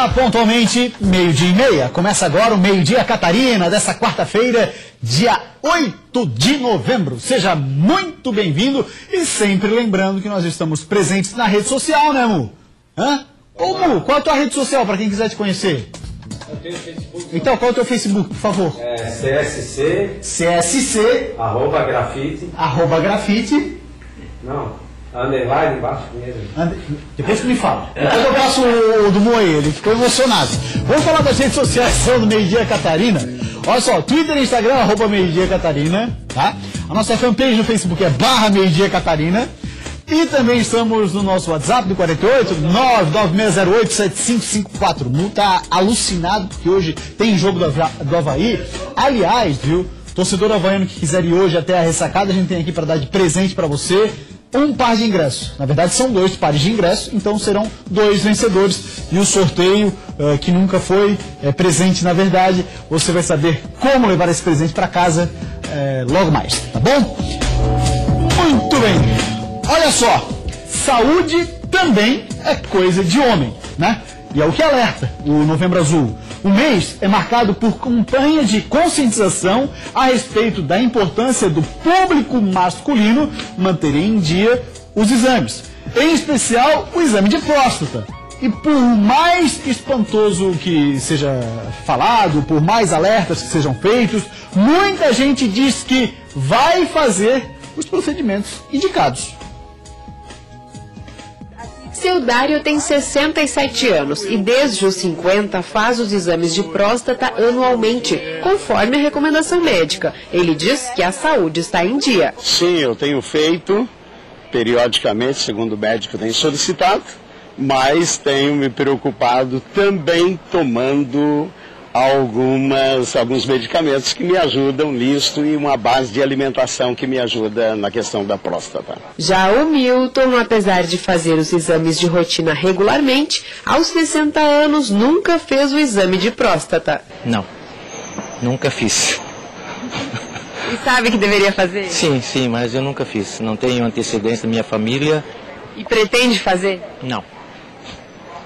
Hora, pontualmente, 12h30. Começa agora o Meio-Dia Catarina, dessa quarta-feira, dia 8 de novembro. Seja muito bem-vindo e sempre lembrando que nós estamos presentes na rede social, né, Mu? Hã? Ô, Mu, qual é a tua rede social para quem quiser te conhecer? Eu tenho Facebook. Então, qual é o teu Facebook, por favor? CSC. @grafite. @grafite. Não. Underline embaixo mesmo. Depois que me fala. Depois eu passo o do Moe, ele ficou emocionado. Vamos falar das redes sociais do Meio-Dia Catarina. Olha só, Twitter e Instagram, @Meio-Dia Catarina, tá? A nossa fanpage no Facebook é /Meio-Dia Catarina. E também estamos no nosso WhatsApp do 48 99608 7554. Mu tá alucinado porque hoje tem jogo do Avaí. Aliás, viu, torcedor havaiano que quiser ir hoje até a ressacada, a gente tem aqui para dar de presente para você um par de ingressos. Na verdade são 2 pares de ingressos, então serão 2 vencedores. E o sorteio, que nunca foi presente na verdade, você vai saber como levar esse presente para casa logo mais, tá bom? Muito bem. Olha só, saúde também é coisa de homem, né? E é o que alerta o Novembro Azul. O mês é marcado por campanha de conscientização a respeito da importância do público masculino manter em dia os exames, em especial o exame de próstata. E por mais espantoso que seja falado, por mais alertas que sejam feitos, muita gente diz que vai fazer os procedimentos indicados. Seu Dário tem 67 anos e desde os 50 faz os exames de próstata anualmente, conforme a recomendação médica. Ele diz que a saúde está em dia. Sim, eu tenho feito periodicamente, segundo o médico tem solicitado, mas tenho me preocupado também tomando alguns medicamentos que me ajudam nisto e uma base de alimentação que me ajuda na questão da próstata. Já o Milton, apesar de fazer os exames de rotina regularmente, aos 60 anos nunca fez o exame de próstata. Não, nunca fiz. E sabe que deveria fazer? Sim, mas eu nunca fiz. Não tenho antecedência da minha família. E pretende fazer? Não.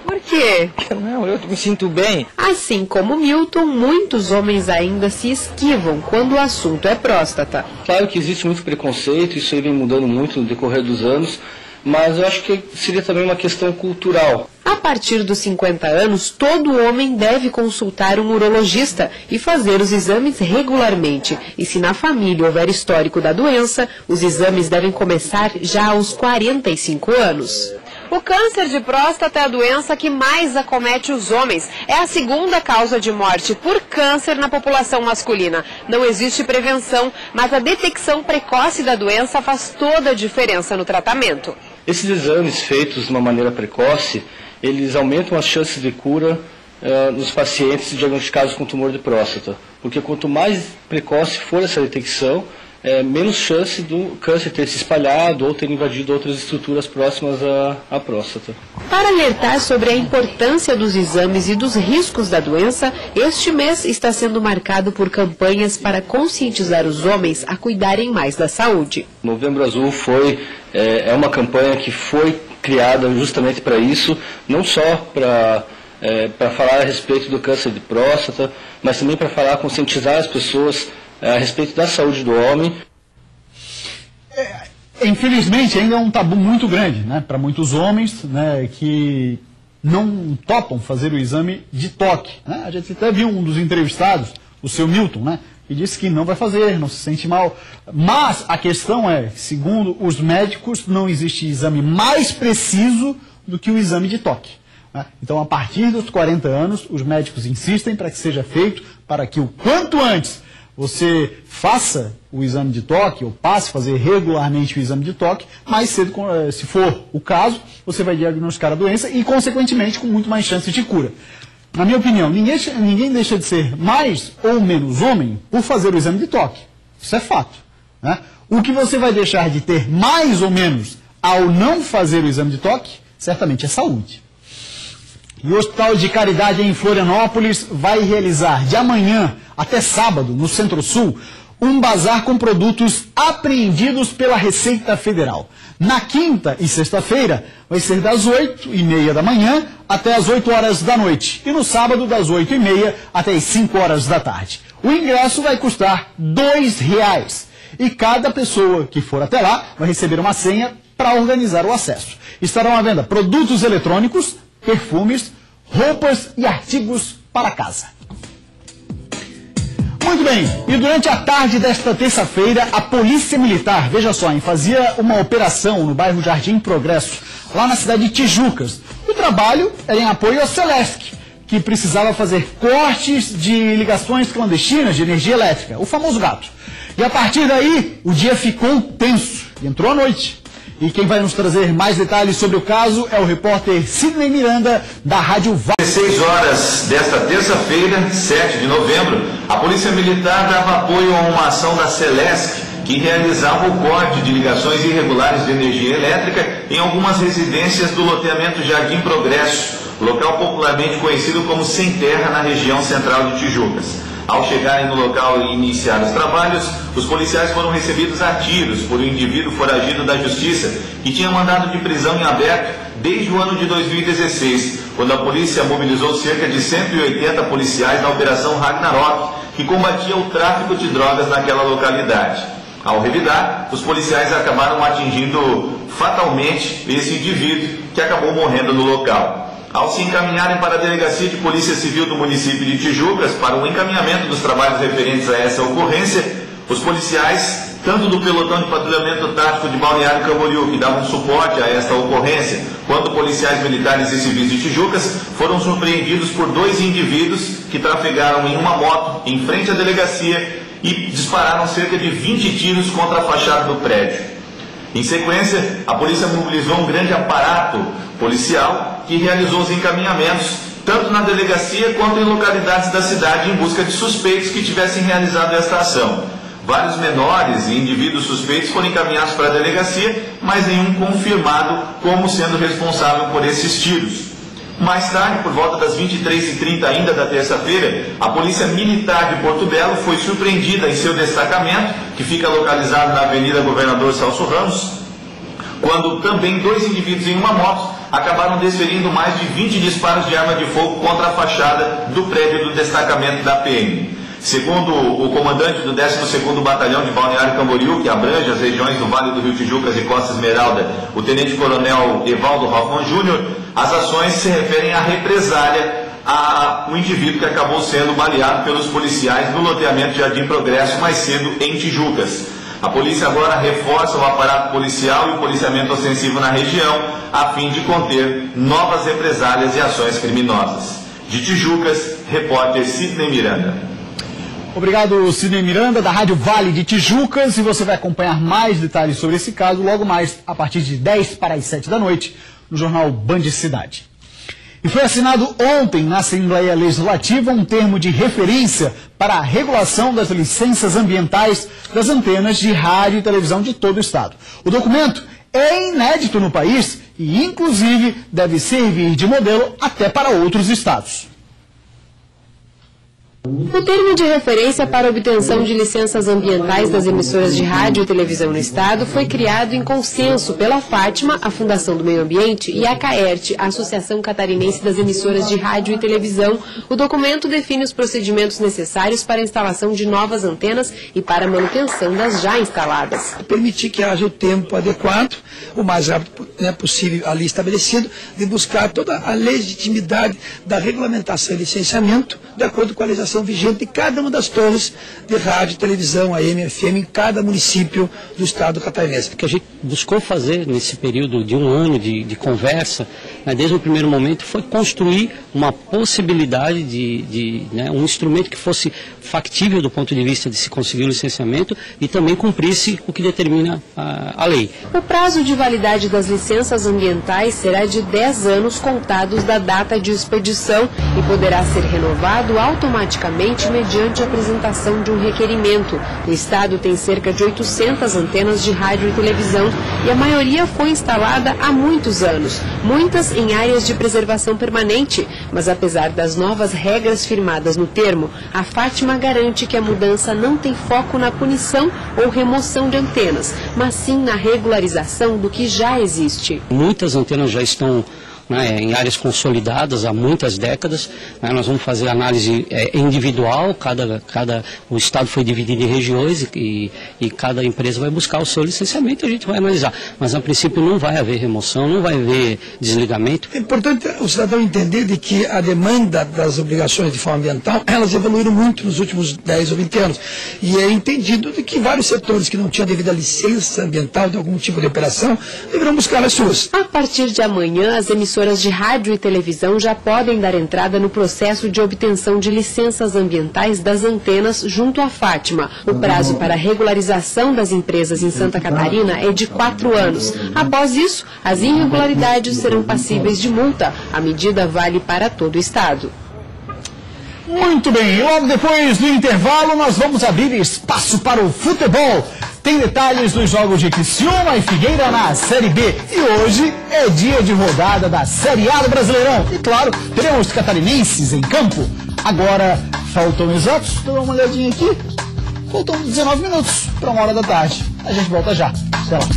Por quê? Não, eu me sinto bem. Assim como Milton, muitos homens ainda se esquivam quando o assunto é próstata. Claro que existe muito preconceito, isso aí vem mudando muito no decorrer dos anos, mas eu acho que seria também uma questão cultural. A partir dos 50 anos, todo homem deve consultar um urologista e fazer os exames regularmente. E se na família houver histórico da doença, os exames devem começar já aos 45 anos. O câncer de próstata é a doença que mais acomete os homens. É a segunda causa de morte por câncer na população masculina. Não existe prevenção, mas a detecção precoce da doença faz toda a diferença no tratamento. Esses exames feitos de uma maneira precoce, eles aumentam as chances de cura nos pacientes diagnosticados com tumor de próstata. Porque quanto mais precoce for essa detecção, menos chance do câncer ter se espalhado ou ter invadido outras estruturas próximas à próstata. Para alertar sobre a importância dos exames e dos riscos da doença, este mês está sendo marcado por campanhas para conscientizar os homens a cuidarem mais da saúde. Novembro Azul é uma campanha que foi criada justamente para isso, não só para falar a respeito do câncer de próstata, mas também para conscientizar as pessoas a respeito da saúde do homem. Infelizmente ainda é um tabu muito grande, né, para muitos homens, né, que não topam fazer o exame de toque, né? A gente até viu um dos entrevistados, o seu Milton, né, que disse que não vai fazer, não se sente mal. Mas a questão é, segundo os médicos, não existe exame mais preciso do que o exame de toque. Então, a partir dos 40 anos, os médicos insistem para que seja feito, para que o quanto antes você faça o exame de toque, ou passe a fazer regularmente o exame de toque, mais cedo, se for o caso, você vai diagnosticar a doença e, consequentemente, com muito mais chances de cura. Na minha opinião, ninguém deixa de ser mais ou menos homem por fazer o exame de toque. Isso é fato, né? O que você vai deixar de ter mais ou menos ao não fazer o exame de toque, certamente é saúde. E o Hospital de Caridade em Florianópolis vai realizar de amanhã até sábado, no Centro-Sul, um bazar com produtos apreendidos pela Receita Federal. Na quinta e sexta-feira vai ser das 8h30 da manhã até as 8 horas da noite e no sábado das 8h30 até as 5 horas da tarde. O ingresso vai custar R$2 e cada pessoa que for até lá vai receber uma senha para organizar o acesso. Estarão à venda produtos eletrônicos, perfumes, roupas e artigos para casa. Muito bem, e durante a tarde desta terça-feira, a Polícia Militar, veja só, fazia uma operação no bairro Jardim Progresso, lá na cidade de Tijucas. O trabalho era em apoio à Celesc, que precisava fazer cortes de ligações clandestinas de energia elétrica, o famoso gato. E a partir daí, o dia ficou tenso, e entrou a noite. E quem vai nos trazer mais detalhes sobre o caso é o repórter Sidney Miranda, da Rádio Vale. 16 horas desta terça-feira, 7 de novembro, a Polícia Militar dava apoio a uma ação da Celesc, que realizava o corte de ligações irregulares de energia elétrica em algumas residências do loteamento Jardim Progresso, local popularmente conhecido como Sem Terra, na região central de Tijucas. Ao chegarem no local e iniciar os trabalhos, os policiais foram recebidos a tiros por um indivíduo foragido da Justiça, que tinha mandado de prisão em aberto desde o ano de 2016, quando a polícia mobilizou cerca de 180 policiais na Operação Ragnarok, que combatia o tráfico de drogas naquela localidade. Ao revidar, os policiais acabaram atingindo fatalmente esse indivíduo, que acabou morrendo no local. Ao se encaminharem para a Delegacia de Polícia Civil do município de Tijucas para o encaminhamento dos trabalhos referentes a essa ocorrência, os policiais, tanto do pelotão de patrulhamento tático de Balneário Camboriú, que davam suporte a esta ocorrência, quanto policiais militares e civis de Tijucas, foram surpreendidos por dois indivíduos que trafegaram em uma moto em frente à delegacia e dispararam cerca de 20 tiros contra a fachada do prédio. Em sequência, a polícia mobilizou um grande aparato policial que realizou os encaminhamentos tanto na delegacia quanto em localidades da cidade em busca de suspeitos que tivessem realizado esta ação. Vários menores e indivíduos suspeitos foram encaminhados para a delegacia, mas nenhum confirmado como sendo responsável por esses tiros. Mais tarde, por volta das 23h30 ainda da terça-feira, a Polícia Militar de Porto Belo foi surpreendida em seu destacamento, que fica localizado na Avenida Governador Celso Ramos, quando também dois indivíduos em uma moto acabaram desferindo mais de 20 disparos de arma de fogo contra a fachada do prédio do destacamento da PM. Segundo o comandante do 12º Batalhão de Balneário Camboriú, que abrange as regiões do Vale do Rio Tijucas e Costa Esmeralda, o tenente-coronel Evaldo Hoffman Júnior, as ações se referem à represália ao indivíduo que acabou sendo baleado pelos policiais no loteamento Jardim Progresso mais cedo em Tijucas. A polícia agora reforça o aparato policial e o policiamento ostensivo na região, a fim de conter novas represálias e ações criminosas. De Tijucas, repórter Sidney Miranda. Obrigado, Sidney Miranda, da Rádio Vale de Tijucas, e você vai acompanhar mais detalhes sobre esse caso logo mais a partir de 10 para as 7 da noite, no jornal Band Cidade. E foi assinado ontem na Assembleia Legislativa um termo de referência para a regulação das licenças ambientais das antenas de rádio e televisão de todo o estado. O documento é inédito no país e, inclusive, deve servir de modelo até para outros estados. O termo de referência para a obtenção de licenças ambientais das emissoras de rádio e televisão no Estado foi criado em consenso pela Fátima, a Fundação do Meio Ambiente, e a CAERT, a Associação Catarinense das Emissoras de Rádio e Televisão. O documento define os procedimentos necessários para a instalação de novas antenas e para a manutenção das já instaladas. Permitir que haja o tempo adequado, o mais rápido possível ali estabelecido, de buscar toda a legitimidade da regulamentação e licenciamento, de acordo com a legislação vigente de cada uma das torres de rádio e televisão, AM, FM, em cada município do estado catarinense. O que a gente buscou fazer nesse período de um ano de conversa, desde o primeiro momento, foi construir uma possibilidade de um instrumento que fosse factível do ponto de vista de se conseguir o licenciamento e também cumprisse o que determina a lei. O prazo de validade das licenças ambientais será de 10 anos contados da data de expedição e poderá ser renovado automaticamente automaticamente mediante a apresentação de um requerimento. O Estado tem cerca de 800 antenas de rádio e televisão e a maioria foi instalada há muitos anos, muitas em áreas de preservação permanente. Mas apesar das novas regras firmadas no termo, a Fátima garante que a mudança não tem foco na punição ou remoção de antenas, mas sim na regularização do que já existe. Muitas antenas já estão em áreas consolidadas há muitas décadas. Nós vamos fazer análise individual, o estado foi dividido em regiões e cada empresa vai buscar o seu licenciamento e a gente vai analisar. Mas a princípio não vai haver remoção, não vai haver desligamento. É importante o cidadão entender de que a demanda das obrigações de forma ambiental, elas evoluíram muito nos últimos 10 ou 20 anos. E é entendido de que vários setores que não tinham devida licença ambiental de algum tipo de operação deverão buscar as suas. A partir de amanhã, as emissoras de rádio e televisão já podem dar entrada no processo de obtenção de licenças ambientais das antenas junto à Fátima. O prazo para a regularização das empresas em Santa Catarina é de 4 anos. Após isso, as irregularidades serão passíveis de multa. A medida vale para todo o estado. Muito bem, logo depois do intervalo nós vamos abrir espaço para o futebol. Tem detalhes dos jogos de Criciúma e Figueira na Série B. E hoje é dia de rodada da Série A do Brasileirão. E claro, teremos catarinenses em campo. Agora, faltam exatos, dá uma olhadinha aqui. Faltam 19 minutos para 1 hora da tarde. A gente volta já. Até lá.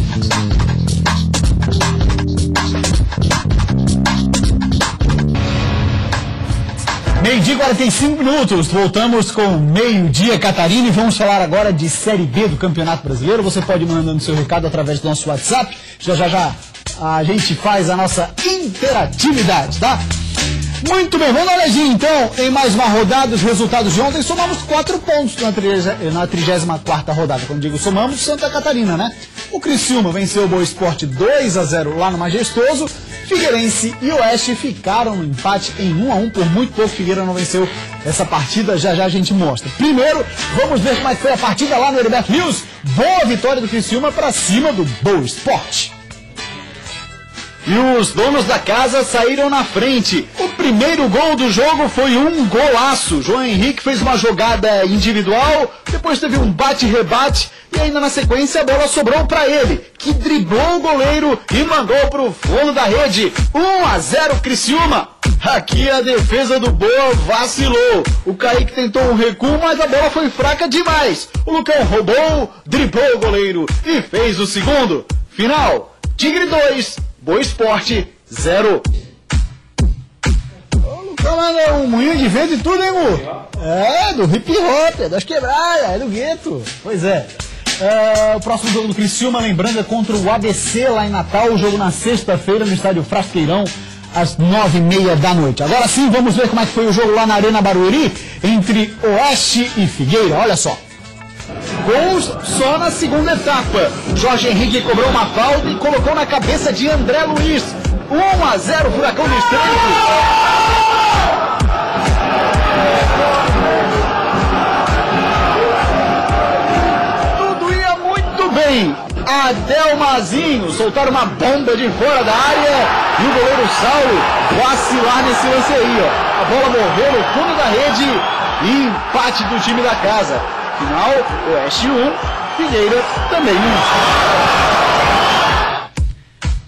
Meio-dia e 45 minutos, voltamos com Meio-Dia Catarina e vamos falar agora de Série B do Campeonato Brasileiro. Você pode ir mandando seu recado através do nosso WhatsApp, já a gente faz a nossa interatividade, tá? Muito bem, vamos dar uma olhadinha então em mais uma rodada, os resultados de ontem. Somamos 4 pontos na 34ª rodada. Quando digo somamos, Santa Catarina, né? O Criciúma venceu o Boa Esporte 2-0 lá no Majestoso. Figueirense e Oeste ficaram no empate em 1-1, por muito pouco. Figueira não venceu essa partida, já a gente mostra. Primeiro, vamos ver como é que foi a partida lá no Heriberto Rios. Boa vitória do Criciúma para cima do Boa Esporte. E os donos da casa saíram na frente. O primeiro gol do jogo foi um golaço. João Henrique fez uma jogada individual, depois teve um bate-rebate e ainda na sequência a bola sobrou para ele, que driblou o goleiro e mandou para o fundo da rede. 1-0 Criciúma. Aqui a defesa do Boa vacilou. O Kaique tentou um recuo, mas a bola foi fraca demais. O Lucão roubou, driblou o goleiro e fez o segundo. Final, Tigre 2, Boa Esporte 0. O Lucão é um moinho de vento e tudo, hein, Mu? É, do hip hop, é das quebradas, é do gueto. Pois é. O próximo jogo do Criciúma, lembrando, é contra o ABC lá em Natal. O jogo na sexta-feira no estádio Frasqueirão, às 9h30 da noite. Agora sim, vamos ver como é que foi o jogo lá na Arena Barueri, entre Oeste e Figueira. Olha só. Gols só na segunda etapa. Jorge Henrique cobrou uma falta e colocou na cabeça de André Luiz. 1-0 Furacão do Estreito. Até o Mazinho soltar uma bomba de fora da área e o goleiro Saulo vacilar nesse lance aí, ó. A bola morreu no fundo da rede e empate do time da casa. Final, Oeste 1, Figueira também 1.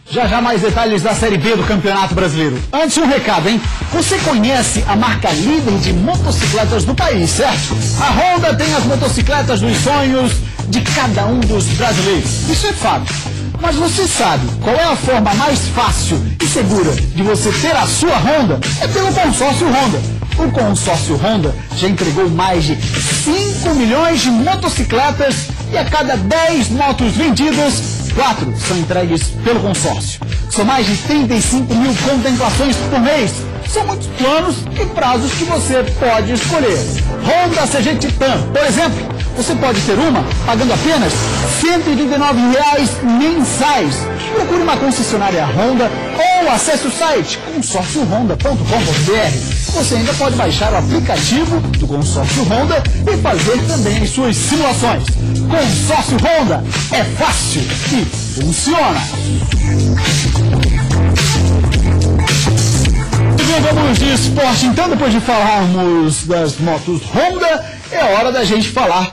Já mais detalhes da Série B do Campeonato Brasileiro. Antes um recado, hein? Você conhece a marca líder de motocicletas do país, certo? A Honda tem as motocicletas dos sonhos de cada um dos brasileiros. Isso é fato. Mas você sabe qual é a forma mais fácil e segura de você ter a sua Honda? É pelo consórcio Honda. O consórcio Honda já entregou mais de 5 milhões de motocicletas e a cada 10 motos vendidas, 4 são entregues pelo consórcio. São mais de 35 mil contemplações por mês. São muitos planos e prazos que você pode escolher. Honda CG Titan, por exemplo, você pode ter uma pagando apenas R$ 139 mensais. Procure uma concessionária Honda ou acesse o site consórciohonda.com.br. Você ainda pode baixar o aplicativo do Consórcio Honda e fazer também as suas simulações. Consórcio Honda é fácil e funciona. bem, vamos de esporte então. Depois de falarmos das motos Honda, é hora da gente falar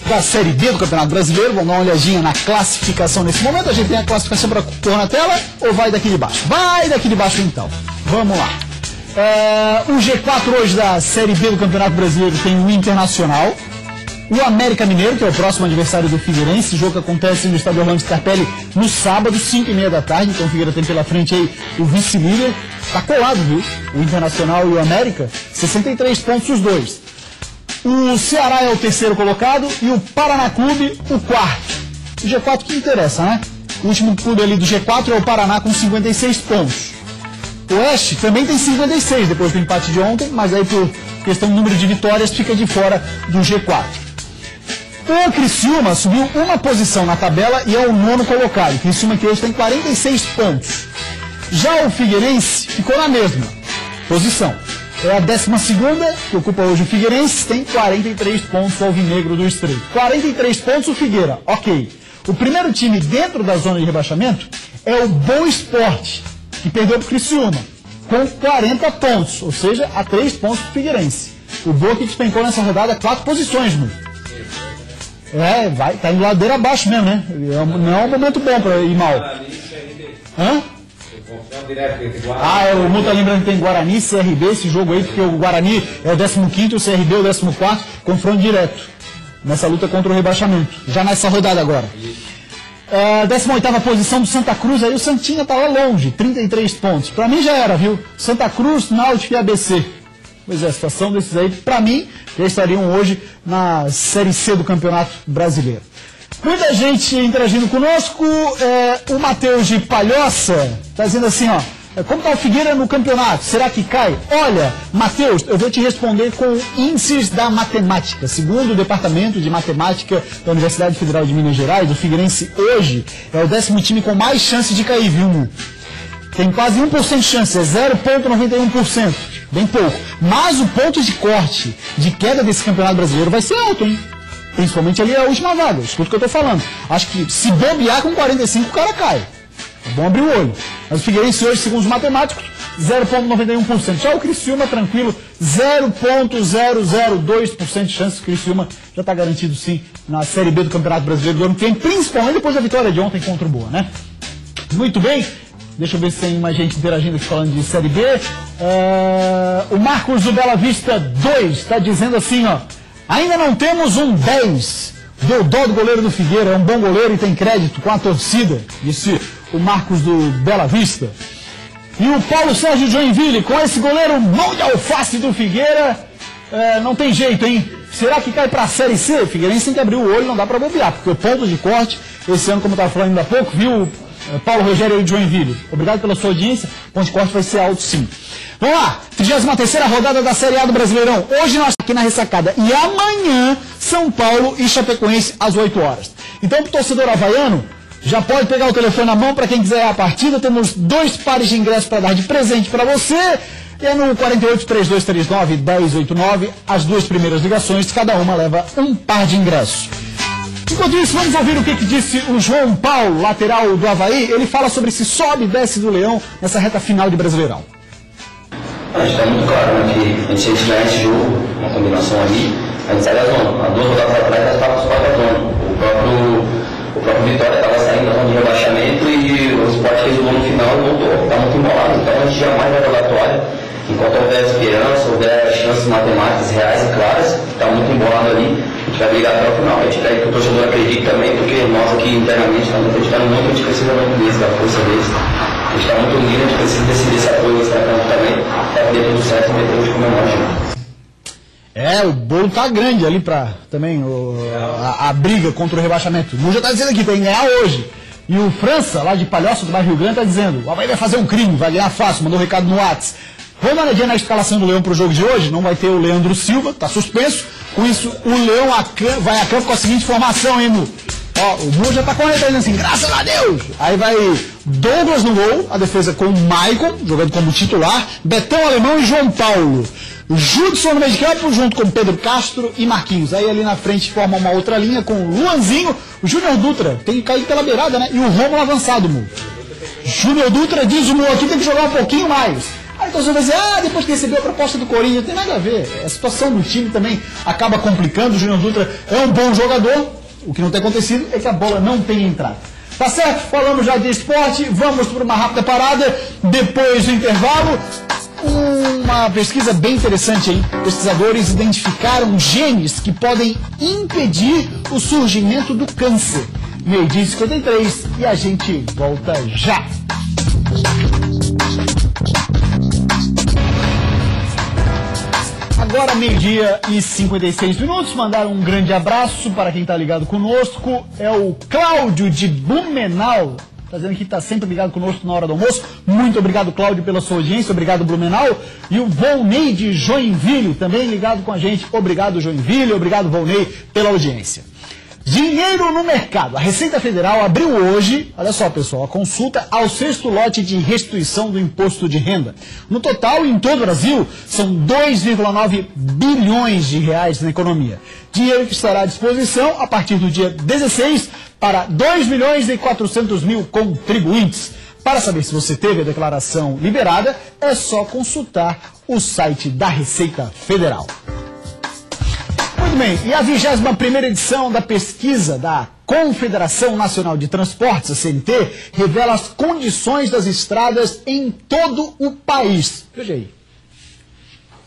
da Série B do Campeonato Brasileiro. Vamos dar uma olhadinha na classificação nesse momento. A gente tem a classificação para pôr na tela ou vai daqui de baixo? Vai daqui de baixo então. Vamos lá. O G4 hoje da Série B do Campeonato Brasileiro tem o Internacional, o América Mineiro, que é o próximo adversário do Figueirense. Esse jogo que acontece no estádio Orlando Scarpelli no sábado, 5h30 da tarde. Então o Figueira tem pela frente aí o vice-líder. Tá colado, viu? O Internacional e o América, 63 pontos os dois. O Ceará é o terceiro colocado e o Paraná Clube o quarto. O G4 que interessa, né? O último clube ali do G4 é o Paraná com 56 pontos. O Oeste também tem 56 depois do empate de ontem, mas aí por questão do número de vitórias fica de fora do G4. O Criciúma subiu uma posição na tabela e é o nono colocado. O Criciúma que hoje tem 46 pontos. Já o Figueirense ficou na mesma posição. É a 12ª, que ocupa hoje o Figueirense, tem 43 pontos, o Alvinegro do Estreito. 43 pontos o Figueira, ok. O primeiro time dentro da zona de rebaixamento é o Boa Esporte, que perdeu para o Criciúma, com 40 pontos, ou seja, a 3 pontos do Figueirense. O Boa que despencou nessa rodada 4 posições, mano. Tá em ladeira abaixo mesmo, né? Não é um momento bom para ir mal. Hã? O Mu tá lembrando que tem Guarani e CRB esse jogo aí, porque o Guarani é o 15º, o CRB é o 14º, confronto direto nessa luta contra o rebaixamento, já nessa rodada agora. 18ª posição do Santa Cruz, aí o Santinha tá lá longe, 33 pontos. Pra mim já era, viu? Santa Cruz, Náutico e ABC. Pois é, a situação desses aí, pra mim, já estariam hoje na Série C do Campeonato Brasileiro. Muita gente interagindo conosco. O Matheus de Palhoça está dizendo assim, ó, como está o Figueira no campeonato? Será que cai? Olha, Matheus, eu vou te responder com índices da matemática. Segundo o Departamento de Matemática da Universidade Federal de Minas Gerais, o Figueirense hoje é o 10º time com mais chance de cair, viu? Tem quase 1% de chance, é 0,91%, bem pouco. Mas o ponto de corte, de queda desse campeonato brasileiro vai ser alto, hein? Principalmente ali a última vaga, escuta o que eu tô falando. Acho que se bobear com 45 o cara cai. É bom abrir o olho. Mas o Figueirense hoje, segundo os matemáticos, 0,91%. Já o Criciúma, tranquilo, 0,002% de chance. O Criciúma já está garantido sim na Série B do Campeonato Brasileiro do ano que vem, principalmente depois da vitória de ontem contra o Boa, né? Muito bem. Deixa eu ver se tem mais gente interagindo aqui falando de Série B. O Marcos do Bela Vista 2 está dizendo assim, ó. Ainda não temos um 10. Deu dó do goleiro do Figueira, é um bom goleiro e tem crédito com a torcida, disse o Marcos do Bela Vista. E o Paulo Sérgio Joinville, com esse goleiro mão de alface do Figueira, não tem jeito, hein? Será que cai para a Série C? O Figueirense tem que abrir o olho, não dá para bobear, porque o ponto de corte, esse ano, como eu estava falando ainda há pouco, viu, Paulo Rogério de Joinville? Obrigado pela sua audiência, o ponto de corte vai ser alto sim. Vamos lá, 33ª rodada da Série A do Brasileirão. Hoje nós aqui na ressacada. E amanhã, São Paulo e Chapecoense às 8 horas. Então, pro torcedor havaiano, já pode pegar o telefone na mão para quem quiser a partida. Temos 2 pares de ingressos para dar de presente para você. E é no 48-3239-1089. As 2 primeiras ligações, cada uma leva um par de ingressos. Enquanto isso, vamos ouvir o que disse o João Paulo, lateral do Avaí. Ele fala sobre se sobe e desce do Leão nessa reta final de Brasileirão. A gente está muito claro, né, que a gente ganhar esse jogo, uma combinação ali, a gente sai da zona. Há 2 rodadas atrás nós estávamos fora da zona. O próprio Vitória estava saindo da zona de rebaixamento e o Sport fez o gol no final e voltou. Está muito embolado, então a gente jamais vai jogar toalha. Enquanto houver esperança, houver chances matemáticas reais e claras, está muito embolado ali, a gente vai brigar até o final. A gente quer que o torcedor acredite também, porque nós aqui internamente estamos acreditando muito, a gente precisa muito deles, da força deles. A gente está muito unido, a gente precisa decidir esse apoio extra-campo também, para poder tudo certo e depois de comemorar. O bolo tá grande ali para também a briga contra o rebaixamento. O Mu já tá dizendo aqui, tem que ganhar hoje. E o França, lá de Palhoça, do bairro Rio Grande, tá dizendo, o Avaí vai fazer um crime, vai ganhar fácil, mandou um recado no WhatsApp. Vamos analisar na escalação do Leão para o jogo de hoje, não vai ter o Leandro Silva, tá suspenso. Com isso, o Leão vai a campo com a seguinte formação, hein, Mu? Ó, o Mu já tá correndo aí, assim, graças a Deus! Aí vai Douglas no gol, a defesa com o Maicon, jogando como titular, Betão Alemão e João Paulo. Judson no meio de campo, junto com Pedro Castro e Marquinhos. Aí ali na frente forma uma outra linha com o Luanzinho, o Júnior Dutra, tem que cair pela beirada, né? E o Rômulo avançado, Mu. Júnior Dutra diz o Mu aqui, tem que jogar um pouquinho mais. Aí Aí então você vai dizer, depois que recebeu a proposta do Corinthians, não tem nada a ver. A situação do time também acaba complicando. O Júnior Dutra é um bom jogador. O que não tem acontecido é que a bola não tem entrado. Tá certo? Falamos já de esporte. Vamos por uma rápida parada. Depois do intervalo, uma pesquisa bem interessante, hein? Pesquisadores identificaram genes que podem impedir o surgimento do câncer. 12h53 e a gente volta já. Agora 12h56. Mandar um grande abraço para quem está ligado conosco. É o Cláudio de Blumenau. Está dizendo que está sempre ligado conosco na hora do almoço. Muito obrigado, Cláudio, pela sua audiência. Obrigado, Blumenau. E o Volney de Joinville, também ligado com a gente. Obrigado, Joinville. Obrigado, Volney, pela audiência. Dinheiro no mercado. A Receita Federal abriu hoje, olha só pessoal, a consulta ao 6º lote de restituição do imposto de renda. No total, em todo o Brasil, são 2,9 bilhões de reais na economia. Dinheiro que estará à disposição a partir do dia 16 para 2.400.000 contribuintes. Para saber se você teve a declaração liberada, é só consultar o site da Receita Federal. Muito bem, e a 21ª edição da pesquisa da Confederação Nacional de Transportes, a CNT, revela as condições das estradas em todo o país. Veja aí.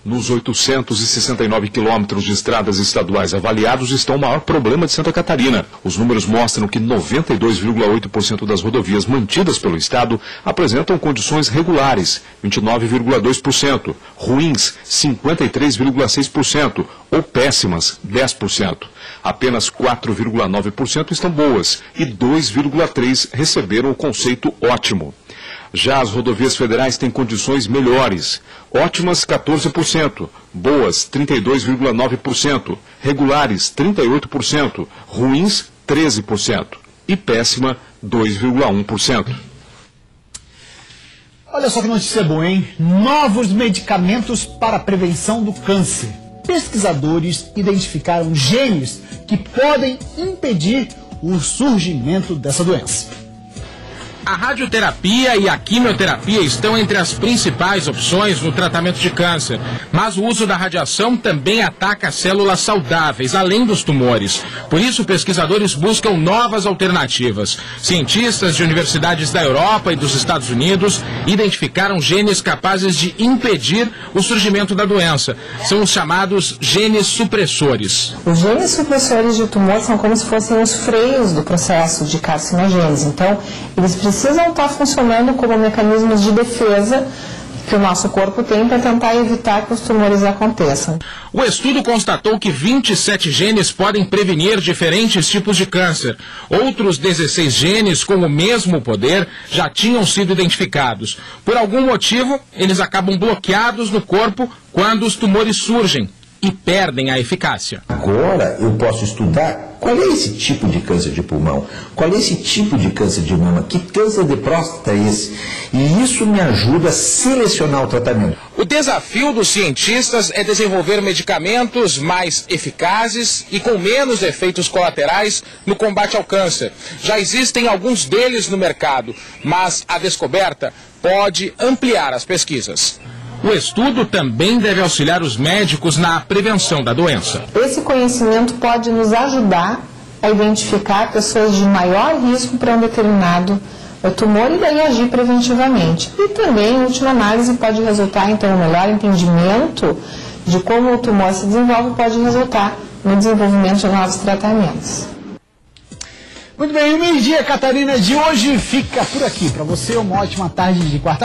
Nos 869 quilômetros de estradas estaduais avaliados está o maior problema de Santa Catarina. Os números mostram que 92,8% das rodovias mantidas pelo Estado apresentam condições regulares, 29,2%, ruins, 53,6% ou péssimas, 10%. Apenas 4,9% estão boas e 2,3% receberam o conceito ótimo. Já as rodovias federais têm condições melhores. Ótimas, 14%. Boas, 32,9%. Regulares, 38%. Ruins, 13%. E péssima, 2,1%. Olha só que notícia boa, hein? Novos medicamentos para a prevenção do câncer. Pesquisadores identificaram genes que podem impedir o surgimento dessa doença. A radioterapia e a quimioterapia estão entre as principais opções no tratamento de câncer, mas o uso da radiação também ataca células saudáveis, além dos tumores. Por isso, pesquisadores buscam novas alternativas. Cientistas de universidades da Europa e dos Estados Unidos identificaram genes capazes de impedir o surgimento da doença. São os chamados genes supressores. Os genes supressores de tumor são como se fossem os freios do processo de carcinogênese. Então, eles precisam estar funcionando como mecanismos de defesa que o nosso corpo tem para tentar evitar que os tumores aconteçam. O estudo constatou que 27 genes podem prevenir diferentes tipos de câncer. Outros 16 genes com o mesmo poder já tinham sido identificados. Por algum motivo, eles acabam bloqueados no corpo quando os tumores surgem e perdem a eficácia. Agora eu posso estudar qual é esse tipo de câncer de pulmão, qual é esse tipo de câncer de mama, que câncer de próstata é esse? E isso me ajuda a selecionar o tratamento. O desafio dos cientistas é desenvolver medicamentos mais eficazes e com menos efeitos colaterais no combate ao câncer. Já existem alguns deles no mercado, mas a descoberta pode ampliar as pesquisas. O estudo também deve auxiliar os médicos na prevenção da doença. Esse conhecimento pode nos ajudar a identificar pessoas de maior risco para um determinado tumor e daí agir preventivamente. E também, em última análise, pode resultar, então, um melhor entendimento de como o tumor se desenvolve, pode resultar no desenvolvimento de novos tratamentos. Muito bem, o Meio Dia Catarina de hoje fica por aqui. Para você, uma ótima tarde de quarta-feira.